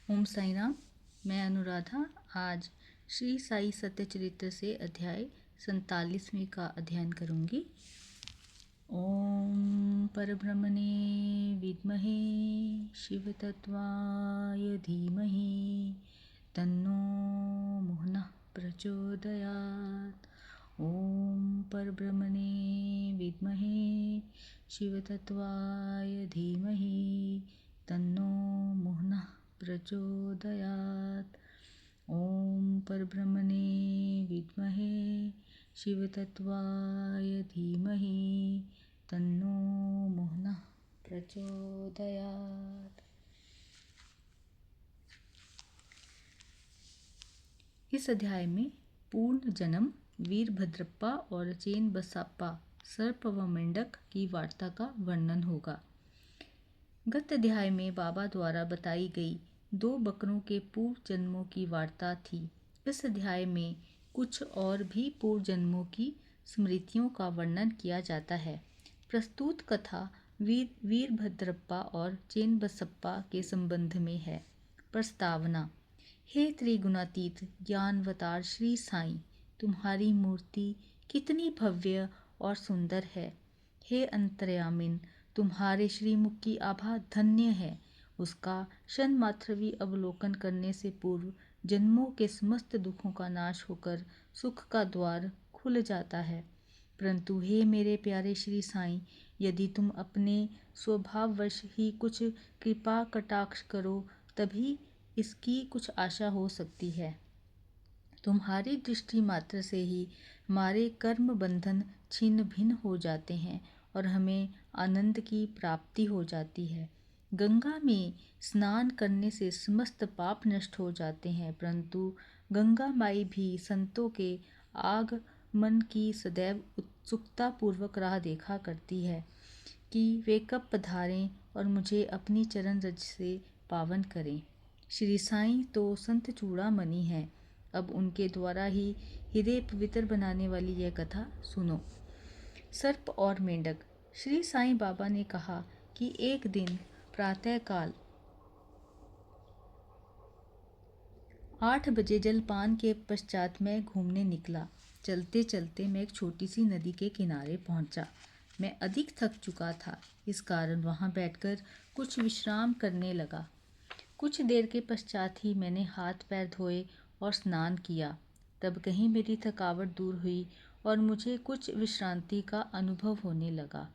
ओम साई राम। मैं अनुराधा आज श्री साई सत्यचरित्र से अध्याय 47वें का अध्ययन करूंगी। ओम परब्रह्मणे विद्महे शिवतत्त्वाय धीमहि तन्नो मोहनः प्रचोदयात्। ओम परब्रह्मणे विद्महे शिवतत्त्वाय धीमहि तन्नो मोहनः प्रचोदयात्। ओम परब्रह्मणे विद्महे शिवतत्त्वाय धीमहि तन्नो मोहनः प्रचोदयात्। इस अध्याय में पूर्ण जन्म, वीरभद्रप्पा और चेन बसप्पा, सर्प व मेंढक की वार्ता का वर्णन होगा। गत अध्याय में बाबा द्वारा बताई गई 2 बकरों के पूर्व जन्मों की वार्ता थी। इस अध्याय में कुछ और भी पूर्व जन्मों की स्मृतियों का वर्णन किया जाता है। प्रस्तुत कथा वीरभद्रप्पा और चेन्नबसप्पा के संबंध में है। प्रस्तावना। हे त्रिगुणातीत ज्ञानवतार श्री साईं, तुम्हारी मूर्ति कितनी भव्य और सुंदर है। हे अंतर्यामिन, तुम्हारे श्रीमुख की आभा धन्य है। उसका क्षण मात्र भी अवलोकन करने से पूर्व जन्मों के समस्त दुखों का नाश होकर सुख का द्वार खुल जाता है। परंतु हे मेरे प्यारे श्री साईं, यदि तुम अपने स्वभाववश ही कुछ कृपा कटाक्ष करो तभी इसकी कुछ आशा हो सकती है। तुम्हारी दृष्टि मात्र से ही हमारे कर्म बंधन छिन्न भिन्न हो जाते हैं और हमें आनंद की प्राप्ति हो जाती है। गंगा में स्नान करने से समस्त पाप नष्ट हो जाते हैं, परंतु गंगा माई भी संतों के आगमन की सदैव उत्सुकता पूर्वक राह देखा करती है कि वे कब पधारें और मुझे अपनी चरण रज से पावन करें। श्री साईं तो संत चूड़ामणि हैं। अब उनके द्वारा ही हृदय पवित्र बनाने वाली यह कथा सुनो। सर्प और मेंढक। श्री साईं बाबा ने कहा कि एक दिन प्रातःकाल 8 बजे जलपान के पश्चात मैं घूमने निकला। चलते चलते मैं एक छोटी सी नदी के किनारे पहुंचा। मैं अधिक थक चुका था, इस कारण वहां बैठकर कुछ विश्राम करने लगा। कुछ देर के पश्चात ही मैंने हाथ पैर धोए और स्नान किया। तब कहीं मेरी थकावट दूर हुई और मुझे कुछ विश्रांति का अनुभव होने लगा।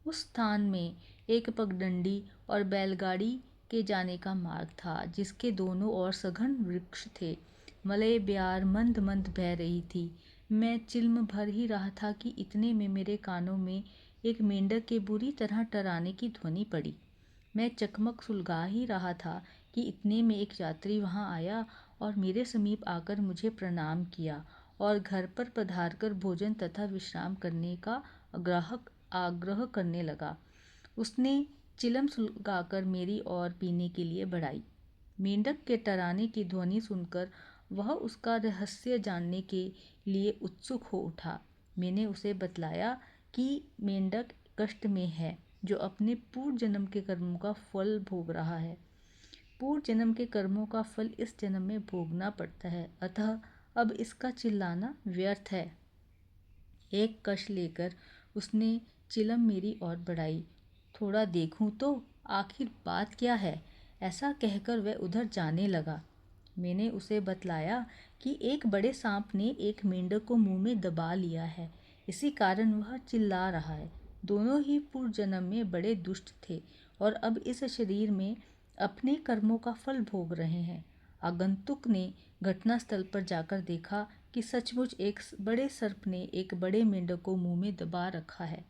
उस स्थान में एक पगडंडी और बैलगाड़ी के जाने का मार्ग था, जिसके दोनों ओर सघन वृक्ष थे। मलय ब्यार मंद मंद बह रही थी। मैं चिल्म भर ही रहा था कि इतने में मेरे कानों में एक मेंढक के बुरी तरह टराने की ध्वनि पड़ी। मैं चकमक सुलगा ही रहा था कि इतने में एक यात्री वहां आया और मेरे समीप आकर मुझे प्रणाम किया और घर पर पधारकर भोजन तथा विश्राम करने का आग्रह करने लगा। उसने चिलम सुलगाकर मेरी ओर पीने के लिए बढ़ाई। मेंढक के टराने की ध्वनि सुनकर वह उसका रहस्य जानने के लिए उत्सुक हो उठा। मैंने उसे बतलाया कि मेंढक कष्ट में है, जो अपने पूर्व जन्म के कर्मों का फल भोग रहा है। पूर्व जन्म के कर्मों का फल इस जन्म में भोगना पड़ता है, अतः अब इसका चिल्लाना व्यर्थ है। एक कश लेकर उसने चिलम मेरी ओर बढ़ाई। थोड़ा देखूं तो आखिर बात क्या है, ऐसा कहकर वह उधर जाने लगा। मैंने उसे बतलाया कि एक बड़े सांप ने एक मेंढक को मुंह में दबा लिया है, इसी कारण वह चिल्ला रहा है। दोनों ही पूर्व जन्म में बड़े दुष्ट थे और अब इस शरीर में अपने कर्मों का फल भोग रहे हैं। आगंतुक ने घटनास्थल पर जाकर देखा कि सचमुच एक बड़े सर्प ने एक बड़े मेंढक को मुंह में दबा रखा है।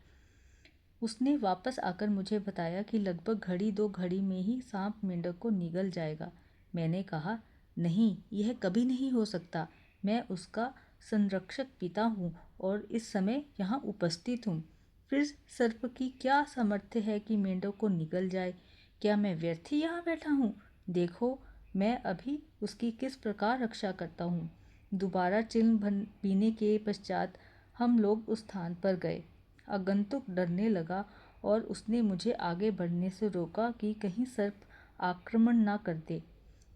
उसने वापस आकर मुझे बताया कि लगभग घड़ी 2 घड़ी में ही सांप मेंढक को निगल जाएगा। मैंने कहा, नहीं, यह कभी नहीं हो सकता। मैं उसका संरक्षक पिता हूँ और इस समय यहाँ उपस्थित हूँ। फिर सर्प की क्या सामर्थ्य है कि मेंढक को निगल जाए? क्या मैं व्यर्थ ही यहाँ बैठा हूँ? देखो, मैं अभी उसकी किस प्रकार रक्षा करता हूँ। दोबारा चिल्म पीने के पश्चात हम लोग उस स्थान पर गए। आगंतुक डरने लगा और उसने मुझे आगे बढ़ने से रोका कि कहीं सर्प आक्रमण ना कर दे।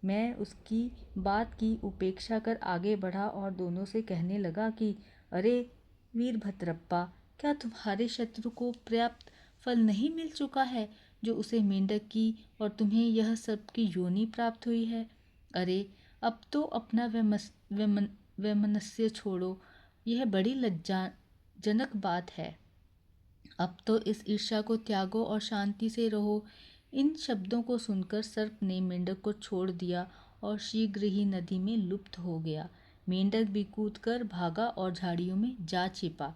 मैं उसकी बात की उपेक्षा कर आगे बढ़ा और दोनों से कहने लगा कि अरे वीरभद्रप्पा, क्या तुम्हारे शत्रु को पर्याप्त फल नहीं मिल चुका है जो उसे मेंढक की और तुम्हें यह सब की योनि प्राप्त हुई है? अरे अब तो अपना वैमनस्य छोड़ो, यह बड़ी लज्जाजनक बात है। अब तो इस ईर्ष्या को त्यागो और शांति से रहो। इन शब्दों को सुनकर सर्प ने मेंढक को छोड़ दिया और शीघ्र ही नदी में लुप्त हो गया। मेंढक भी कूदकर भागा और झाड़ियों में जा छिपा।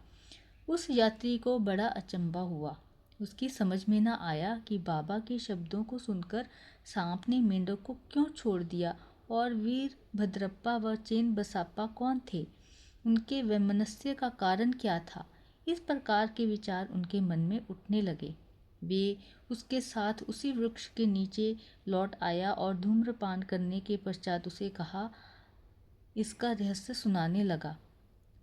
उस यात्री को बड़ा अचंभा हुआ। उसकी समझ में न आया कि बाबा के शब्दों को सुनकर सांप ने मेंढक को क्यों छोड़ दिया और वीरभद्रप्पा व चेन बसाप्पा कौन थे। उनके वैमनस्य का कारण क्या था। इस प्रकार के विचार उनके मन में उठने लगे। वे उसके साथ उसी वृक्ष के नीचे लौट आया और धूम्रपान करने के पश्चात उसे कहा, इसका रहस्य सुनाने लगा।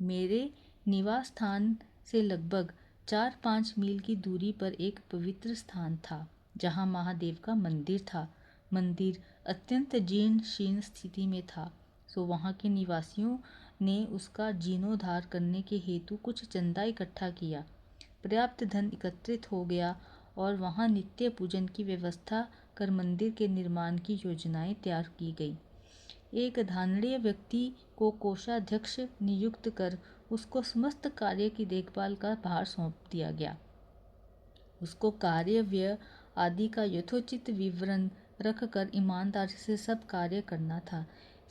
मेरे निवास स्थान से लगभग 4-5 मील की दूरी पर एक पवित्र स्थान था जहाँ महादेव का मंदिर था। मंदिर अत्यंत जीर्ण शीर्ण स्थिति में था, सो वहाँ के निवासियों ने उसका जीर्णोद्धार करने के हेतु कुछ चंदा इकट्ठा किया। पर्याप्त धन एकत्रित हो गया और वहाँ नित्य पूजन की व्यवस्था कर मंदिर के निर्माण की योजनाएं तैयार की गई। एक धारणीय व्यक्ति को कोषाध्यक्ष नियुक्त कर उसको समस्त कार्य की देखभाल का भार सौंप दिया गया। उसको कार्य व्यय आदि का यथोचित विवरण रखकर ईमानदारी से सब कार्य करना था।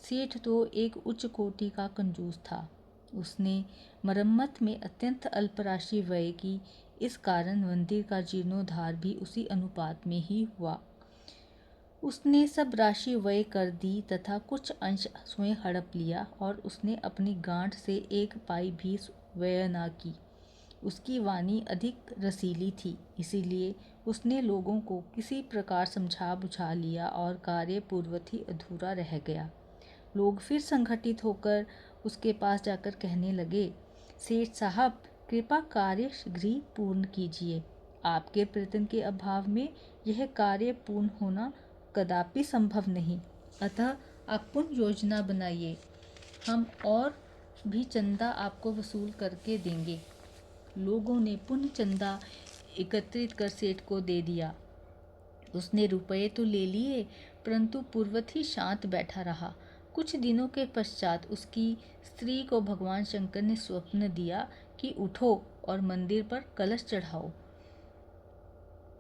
सेठ तो एक उच्च कोटि का कंजूस था। उसने मरम्मत में अत्यंत अल्प राशि व्यय की। इस कारण मंदिर का जीर्णोद्धार भी उसी अनुपात में ही हुआ। उसने सब राशि व्यय कर दी तथा कुछ अंश स्वयं हड़प लिया और उसने अपनी गांठ से एक पाई भी व्यय न की। उसकी वाणी अधिक रसीली थी, इसीलिए उसने लोगों को किसी प्रकार समझा बुझा लिया और कार्य पूर्ववत ही अधूरा रह गया। लोग फिर संगठित होकर उसके पास जाकर कहने लगे, सेठ साहब, कृपा कार्य शीघ्र ही पूर्ण कीजिए। आपके प्रयत्न के अभाव में यह कार्य पूर्ण होना कदापि संभव नहीं। अतः आप पुनः योजना बनाइए। हम और भी चंदा आपको वसूल करके देंगे। लोगों ने पुनः चंदा एकत्रित कर सेठ को दे दिया। उसने रुपये तो ले लिए, परंतु पूर्ववत ही शांत बैठा रहा। कुछ दिनों के पश्चात उसकी स्त्री को भगवान शंकर ने स्वप्न दिया कि उठो और मंदिर पर कलश चढ़ाओ।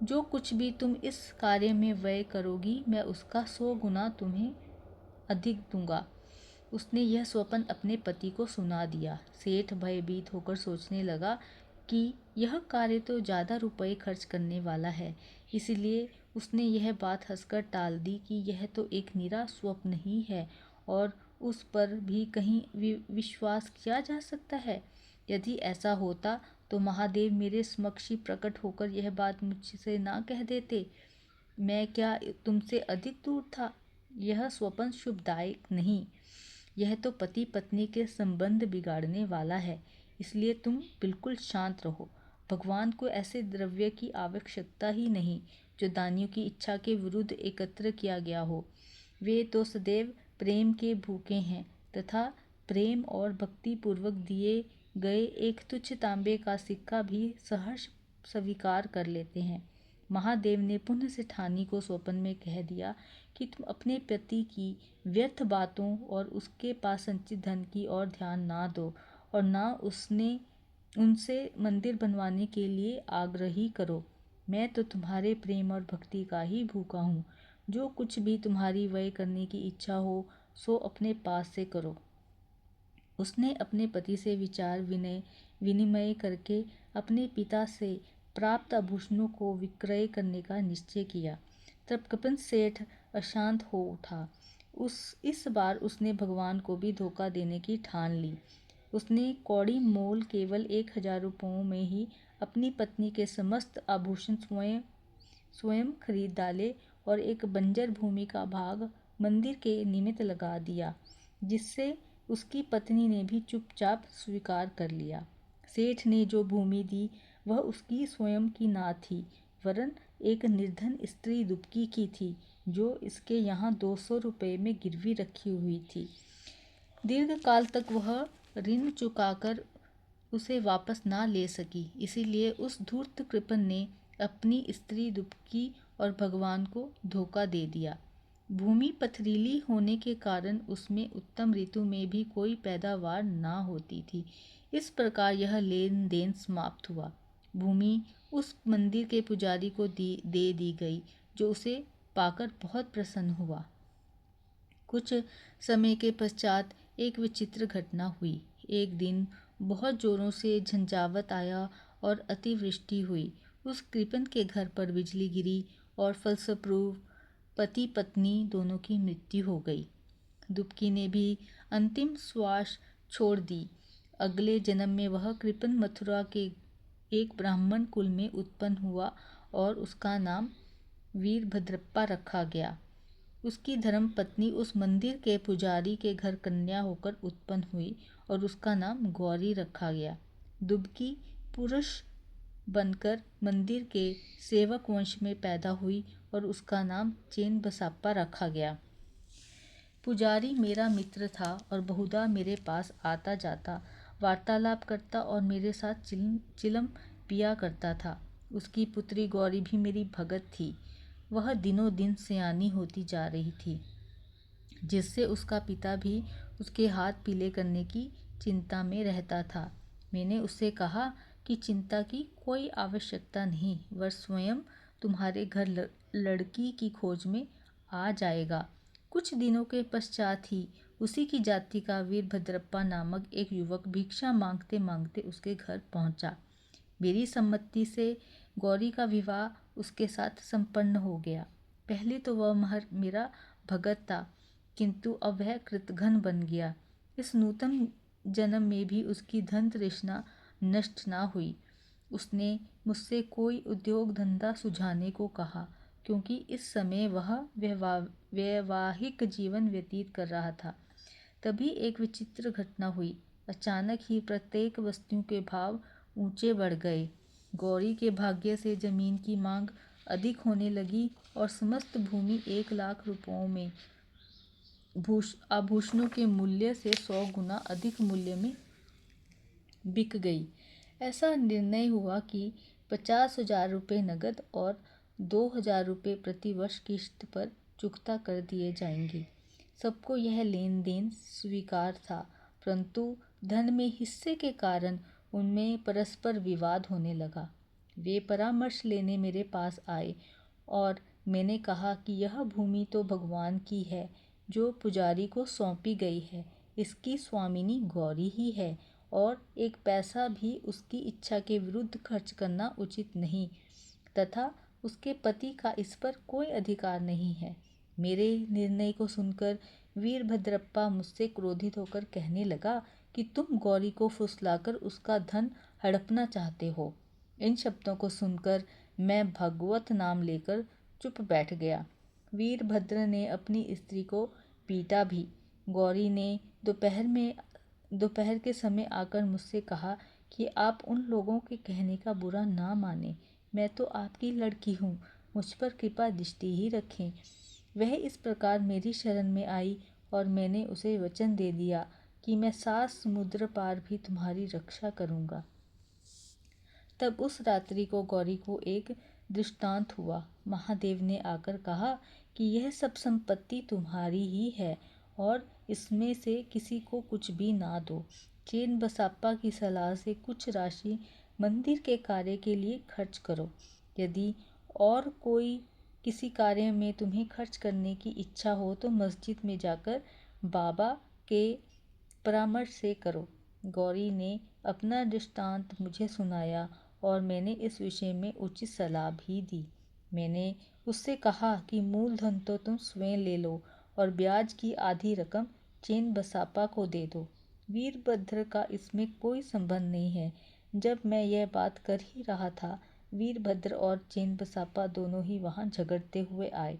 जो कुछ भी तुम इस कार्य में व्यय करोगी, मैं उसका 100 गुना तुम्हें अधिक दूंगा। उसने यह स्वप्न अपने पति को सुना दिया। सेठ भयभीत होकर सोचने लगा कि यह कार्य तो ज़्यादा रुपए खर्च करने वाला है, इसलिए उसने यह बात हंसकर टाल दी कि यह तो एक निरा स्वप्न ही है और उस पर भी कहीं विश्वास किया जा सकता है। यदि ऐसा होता तो महादेव मेरे समक्ष ही प्रकट होकर यह बात मुझसे ना कह देते। मैं क्या तुमसे अधिक दूर था? यह स्वप्न शुभदायक नहीं। यह तो पति पत्नी के संबंध बिगाड़ने वाला है, इसलिए तुम बिल्कुल शांत रहो। भगवान को ऐसे द्रव्य की आवश्यकता ही नहीं जो दानियों की इच्छा के विरुद्ध एकत्र किया गया हो। वे तो सदैव प्रेम के भूखे हैं तथा प्रेम और भक्ति पूर्वक दिए गए एक तुच्छ तांबे का सिक्का भी सहर्ष स्वीकार कर लेते हैं। महादेव ने पुनः सेठानी को स्वप्न में कह दिया कि तुम अपने पति की व्यर्थ बातों और उसके पास संचित धन की ओर ध्यान ना दो और ना उनसे मंदिर बनवाने के लिए आग्रही करो। मैं तो तुम्हारे प्रेम और भक्ति का ही भूखा हूँ। जो कुछ भी तुम्हारी व्यय करने की इच्छा हो सो अपने पास से करो। उसने अपने पति से विचार विनिमय करके अपने पिता से प्राप्त आभूषणों को विक्रय करने का निश्चय किया। तब कपिल सेठ अशांत हो उठा। इस बार उसने भगवान को भी धोखा देने की ठान ली। उसने कौड़ी मोल केवल 1000 रुपयों में ही अपनी पत्नी के समस्त आभूषण स्वयं खरीद डाले और एक बंजर भूमि का भाग मंदिर के निमित्त लगा दिया, जिससे उसकी पत्नी ने भी चुपचाप स्वीकार कर लिया। सेठ ने जो भूमि दी वह उसकी स्वयं की ना थी, वरन एक निर्धन स्त्री दुबकी की थी। जो इसके यहाँ 200 रुपये में गिरवी रखी हुई थी। दीर्घ काल तक वह ऋण चुकाकर उसे वापस ना ले सकी, इसीलिए उस धूर्त कृपण ने अपनी स्त्री दुबकी और भगवान को धोखा दे दिया। भूमि पथरीली होने के कारण उसमें उत्तम ऋतु में भी कोई पैदावार ना होती थी। इस प्रकार यह लेन देन समाप्त हुआ। भूमि उस मंदिर के पुजारी को दे दी गई, जो उसे पाकर बहुत प्रसन्न हुआ। कुछ समय के पश्चात एक विचित्र घटना हुई। एक दिन बहुत जोरों से झंझावत आया और अतिवृष्टि हुई। उस कृपण के घर पर बिजली गिरी और फलस्वरूप पति पत्नी दोनों की मृत्यु हो गई। दुबकी ने भी अंतिम श्वास छोड़ दी। अगले जन्म में वह कृपण मथुरा के एक ब्राह्मण कुल में उत्पन्न हुआ और उसका नाम वीरभद्रप्पा रखा गया। उसकी धर्म पत्नी उस मंदिर के पुजारी के घर कन्या होकर उत्पन्न हुई और उसका नाम गौरी रखा गया। दुबकी पुरुष बनकर मंदिर के सेवक वंश में पैदा हुई और उसका नाम चेन बसाप्पा रखा गया। पुजारी मेरा मित्र था और बहुधा मेरे पास आता जाता, वार्तालाप करता और मेरे साथ चिलम पिया करता था। उसकी पुत्री गौरी भी मेरी भगत थी। वह दिनों दिन सयानी होती जा रही थी, जिससे उसका पिता भी उसके हाथ पीले करने की चिंता में रहता था। मैंने उससे कहा कि चिंता की कोई आवश्यकता नहीं, वह स्वयं तुम्हारे घर लड़की की खोज में आ जाएगा। कुछ दिनों के पश्चात ही उसी की जाति का वीरभद्रप्पा नामक एक युवक भिक्षा मांगते मांगते उसके घर पहुंचा। मेरी सम्मति से गौरी का विवाह उसके साथ संपन्न हो गया। पहले तो वह मेरा भगत था, किंतु अब वह कृतघ्न बन गया। इस नूतन जन्म में भी उसकी धन तृष्णा नष्ट ना हुई। उसने मुझसे कोई उद्योग धंधा सुझाने को कहा, क्योंकि इस समय वह वैवाहिक जीवन व्यतीत कर रहा था। तभी एक विचित्र घटना हुई। अचानक ही प्रत्येक वस्तु के भाव ऊंचे बढ़ गए। गौरी के भाग्य से जमीन की मांग अधिक होने लगी और समस्त भूमि 1 लाख रुपयों में आभूषणों के मूल्य से 100 गुना अधिक मूल्य में बिक गई। ऐसा निर्णय हुआ कि 50,000 रुपये नगद और 2,000 रुपये प्रति वर्ष किश्त पर चुकता कर दिए जाएंगे। सबको यह लेन देन स्वीकार था, परंतु धन में हिस्से के कारण उनमें परस्पर विवाद होने लगा। वे परामर्श लेने मेरे पास आए और मैंने कहा कि यह भूमि तो भगवान की है, जो पुजारी को सौंपी गई है। इसकी स्वामिनी गौरी ही है और एक पैसा भी उसकी इच्छा के विरुद्ध खर्च करना उचित नहीं, तथा उसके पति का इस पर कोई अधिकार नहीं है। मेरे निर्णय को सुनकर वीरभद्रप्पा मुझसे क्रोधित होकर कहने लगा कि तुम गौरी को फुसलाकर उसका धन हड़पना चाहते हो। इन शब्दों को सुनकर मैं भगवत नाम लेकर चुप बैठ गया। वीरभद्र ने अपनी स्त्री को पीटा भी। गौरी ने दोपहर के समय आकर मुझसे कहा कि आप उन लोगों के कहने का बुरा ना माने, मैं तो आपकी लड़की हूँ, मुझ पर कृपा दृष्टि ही रखें। वह इस प्रकार मेरी शरण में आई और मैंने उसे वचन दे दिया कि मैं 7 समुद्र पार भी तुम्हारी रक्षा करूँगा। तब उस रात्रि को गौरी को एक दृष्टांत हुआ। महादेव ने आकर कहा कि यह सब संपत्ति तुम्हारी ही है और इसमें से किसी को कुछ भी ना दो। चेन बसाप्पा की सलाह से कुछ राशि मंदिर के कार्य के लिए खर्च करो। यदि और कोई किसी कार्य में तुम्हें खर्च करने की इच्छा हो तो मस्जिद में जाकर बाबा के परामर्श से करो। गौरी ने अपना दृष्टांत मुझे सुनाया और मैंने इस विषय में उचित सलाह भी दी। मैंने उससे कहा कि मूलधन तो तुम स्वयं ले लो और ब्याज की आधी रकम चेन बसाप्पा को दे दो। वीरभद्र का इसमें कोई संबंध नहीं है। जब मैं यह बात कर ही रहा था, वीरभद्र और चेन बसाप्पा दोनों ही वहां झगड़ते हुए आए।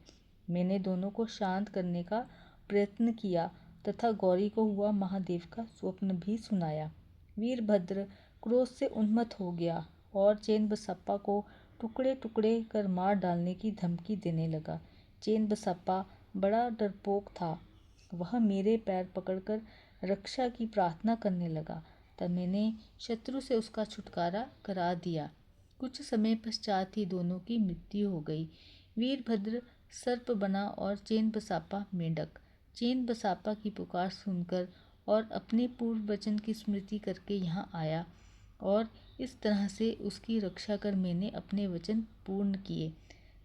मैंने दोनों को शांत करने का प्रयत्न किया तथा गौरी को हुआ महादेव का स्वप्न भी सुनाया। वीरभद्र क्रोध से उन्मत्त हो गया और चेन बसाप्पा को टुकड़े टुकड़े कर मार डालने की धमकी देने लगा। चेन बसप्पा बड़ा डरपोक था। वह मेरे पैर पकड़कर रक्षा की प्रार्थना करने लगा। तब मैंने शत्रु से उसका छुटकारा करा दिया। कुछ समय पश्चात ही दोनों की मृत्यु हो गई। वीरभद्र सर्प बना और चेन बसापा मेंढक। चेन बसापा की पुकार सुनकर और अपने पूर्व वचन की स्मृति करके यहाँ आया और इस तरह से उसकी रक्षा कर मैंने अपने वचन पूर्ण किए।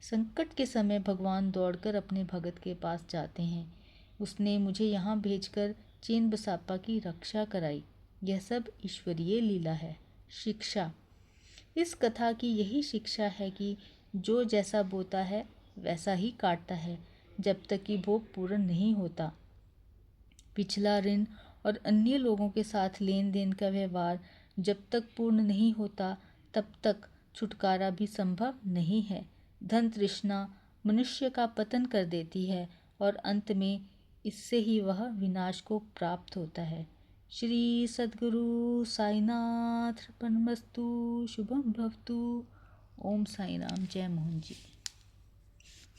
संकट के समय भगवान दौड़कर अपने भगत के पास जाते हैं। उसने मुझे यहाँ भेजकर चेन बसापा की रक्षा कराई। यह सब ईश्वरीय लीला है। शिक्षा। इस कथा की यही शिक्षा है कि जो जैसा बोता है वैसा ही काटता है, जब तक कि भोग पूर्ण नहीं होता। पिछला ऋण और अन्य लोगों के साथ लेन देन का व्यवहार जब तक पूर्ण नहीं होता, तब तक छुटकारा भी संभव नहीं है। धन तृष्णा मनुष्य का पतन कर देती है और अंत में इससे ही वह विनाश को प्राप्त होता है। श्री सद्गुरु साईनाथ अर्पणमस्तु। शुभम भवतु। ओम साई राम। जय मोहन जी।